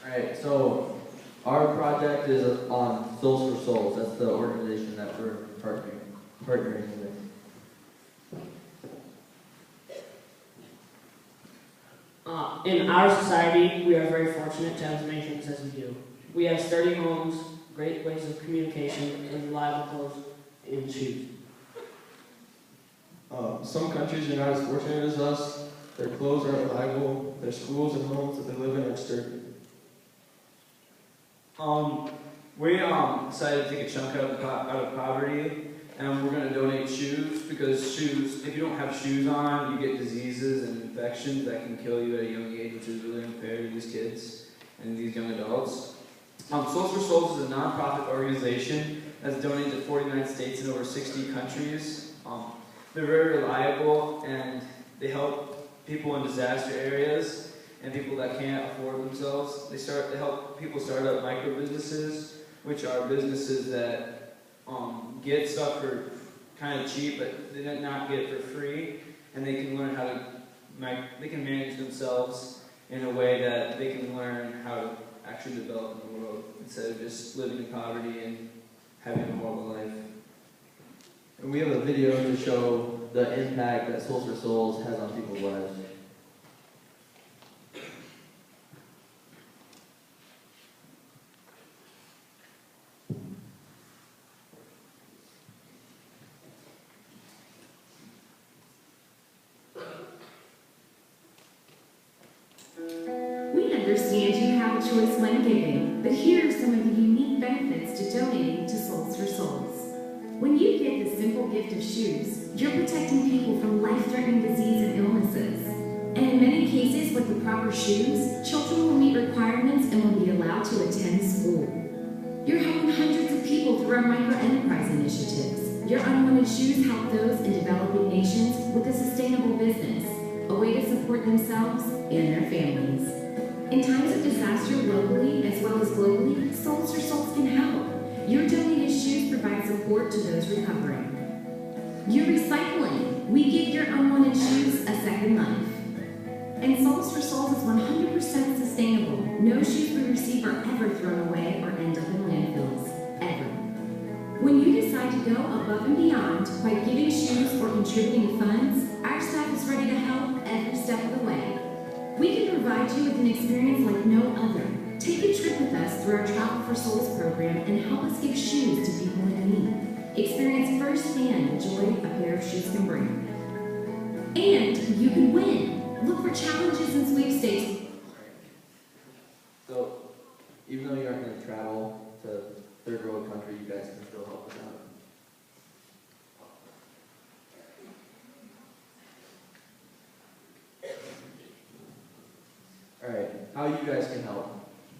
Alright, so our project is on Soles for Souls. That's the organization that we're partnering with. In our society, we are very fortunate to have as many things as we do. We have sturdy homes, great ways of communication, and reliable clothes and shoes. Some countries are not as fortunate as us. Their clothes aren't reliable. Their schools and homes that they live in are sturdy. We decided to take a chunk out of poverty, and we're going to donate shoes, because shoes, if you don't have shoes on, you get diseases and infections that can kill you at a young age, which is really unfair to these kids and these young adults. Soles for Souls is a non-profit organization that's donated to 49 states and over 60 countries. They're very reliable, and they help people in disaster areas and people that can't afford themselves. They help people start up micro businesses, which are businesses that get stuff for kind of cheap, but they did not get it for free, and they can learn how to they can manage themselves in a way that they can learn how to actually develop in the world instead of just living in poverty and having a horrible life. And we have a video to show the impact that Soles for Souls has on people's lives. We understand you have a choice when giving, but here are some of the unique benefits to donating to Soles for Souls. When you give the simple gift of shoes, you're protecting people from life-threatening disease and illnesses. And in many cases, with the proper shoes, children will meet requirements and will be allowed to attend school. You're helping hundreds of people through our micro-enterprise initiatives. Your unwanted shoes help those in developing nations with a sustainable business, a way to support themselves and their families. In times of disaster locally as well as globally, Soles for Souls can help. Your donated shoes provide support to those recovering. You're recycling. We give your unwanted shoes a second life. And Soles for Souls is 100% sustainable. No shoes we receive are ever thrown away or end up in landfills. Ever. When you decide to go above and beyond by giving shoes or contributing funds, our staff is ready to help every step of the way. We can provide you with an experience like no other. Take a trip with us through our Travel for Souls program and help us give shoes to people in need. Experience firsthand the joy a pair of shoes can bring. And you can win. Look for challenges and sweepstakes. So, even though you aren't going to travel to third world country, you guys can still help us out. Alright, how you guys can help.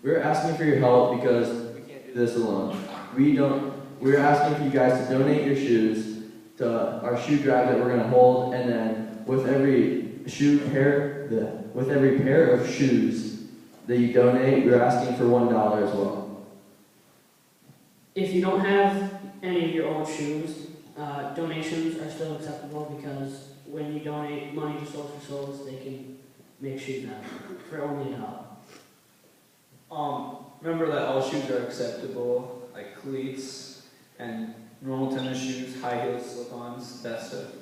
We're asking for your help because we can't do this alone. We're asking for you guys to donate your shoes to our shoe drive that we're going to hold, and then with every pair of shoes that you donate, we're asking for $1 as well. If you don't have any of your old shoes, donations are still acceptable, because when you donate money to Soles for Souls, they can make shoes out for only $1. Remember that all shoes are acceptable, like cleats and normal tennis shoes, high heels, slip-ons, that stuff.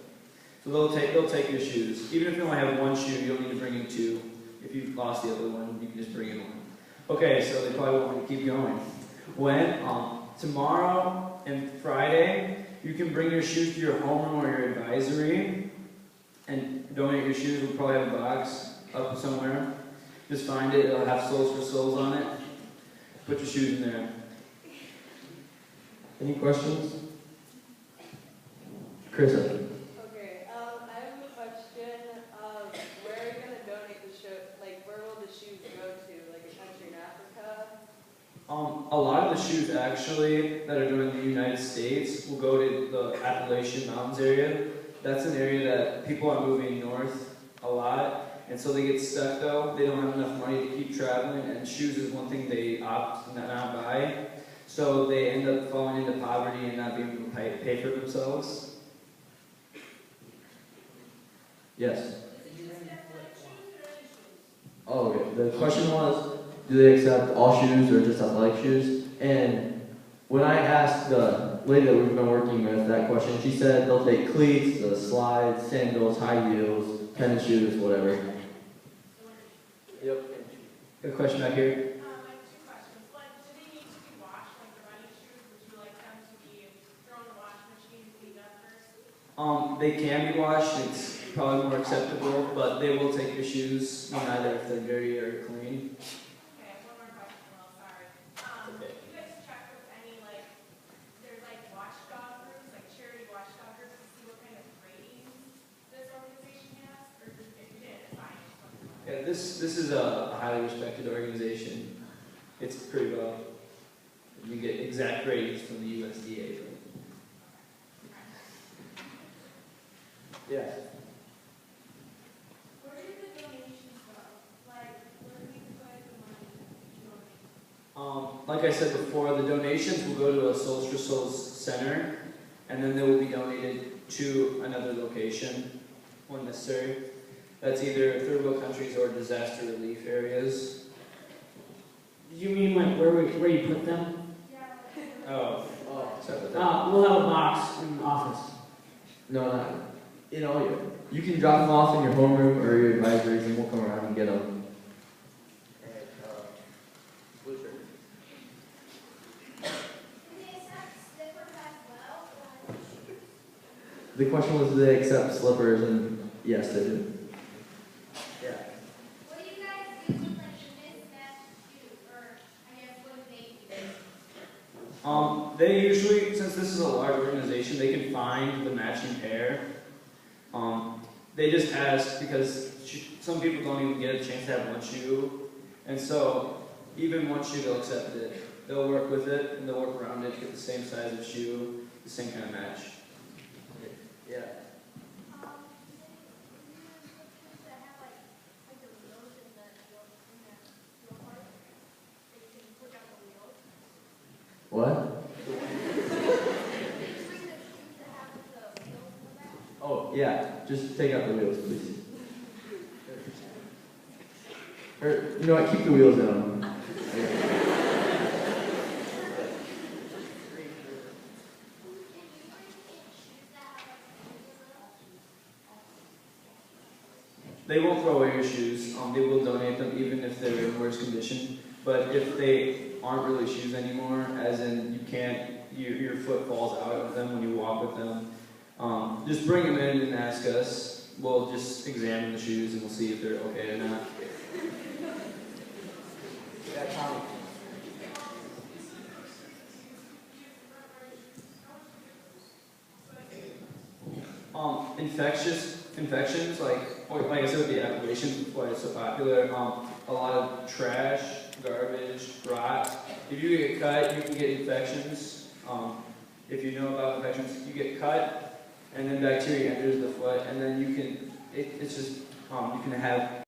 So they'll take your shoes. Even if you only have one shoe, you don't need to bring in two. If you've lost the other one, you can just bring in one. Okay, so they probably want me to keep going. When tomorrow and Friday, you can bring your shoes to your homeroom or your advisory and donate your shoes. We'll probably have a box up somewhere. Just find it. It'll have Soles for Souls on it. Put your shoes in there. Any questions? Chris. Okay, I have a question. Where are you going to donate the shoe? Like, where will the shoes go to? Like a country in Africa? A lot of the shoes actually that are doing in the United States will go to the Appalachian Mountains area. That's an area that people are moving north a lot. And so they get stuck though. They don't have enough money to keep traveling, and shoes is one thing they opt not buy. So they end up falling into poverty and not being able to pay for themselves. Yes. Oh, okay. The question was, do they accept all shoes or just athletic shoes? And when I asked the lady that we've been working with that question, she said they'll take cleats, the slides, sandals, high heels, tennis shoes, whatever. Yep. Got a question back here? I have two questions. One, do they need to be washed like the running shoes? Would you like them to be thrown in the washing machine and cleaned up first? They can be washed. It's probably more acceptable, but they will take your shoes no matter if they're dirty or clean. Okay, one more question. Well, sorry. Okay. You guys check with any like, there's like watchdog groups, like charity watchdog groups, to see what kind of ratings this organization has, or if you did, it's fine. Yeah, this is a highly respected organization. It's pretty well. You get exact ratings from the USDA. Yeah. Where do the donations go? Like, where do we put the money to donate? Like I said before, the donations will go to a Souls for Souls center, and then they will be donated to another location when necessary. That's either third world countries or disaster relief areas. You mean like where you put them? Oh, sorry about that. We'll have a box in the office. No, not in all your. You can drop them off in your homeroom or your advisories, and we'll come around and get them. The question was, do they accept slippers? And yes, they do. Yeah. What do you guys do with like the mismatched shoes, or I guess what do they do? They usually, since this is a large organization, they can find the matching pair. They just ask because some people don't even get a chance to have one shoe, and so even one shoe they'll accept it. They'll work with it and they'll work around it, get the same size of shoe, the same kind of match. Yeah. What? Oh, yeah. Just take out the wheels, please. Or, you know what? Keep the wheels on. They won't throw away your shoes. They will donate them even if they're in worse condition. But if they aren't really shoes anymore, as in you can't, your foot falls out of them when you walk with them, just bring them in and ask us. We'll just examine the shoes and we'll see if they're okay or not. Infections, like I said with the applications, why it's so popular, a lot of trash, garbage, rot. If you get cut, you can get infections. If you know about infections, you get cut, and then bacteria enters the foot, and then you can, it's just, you can have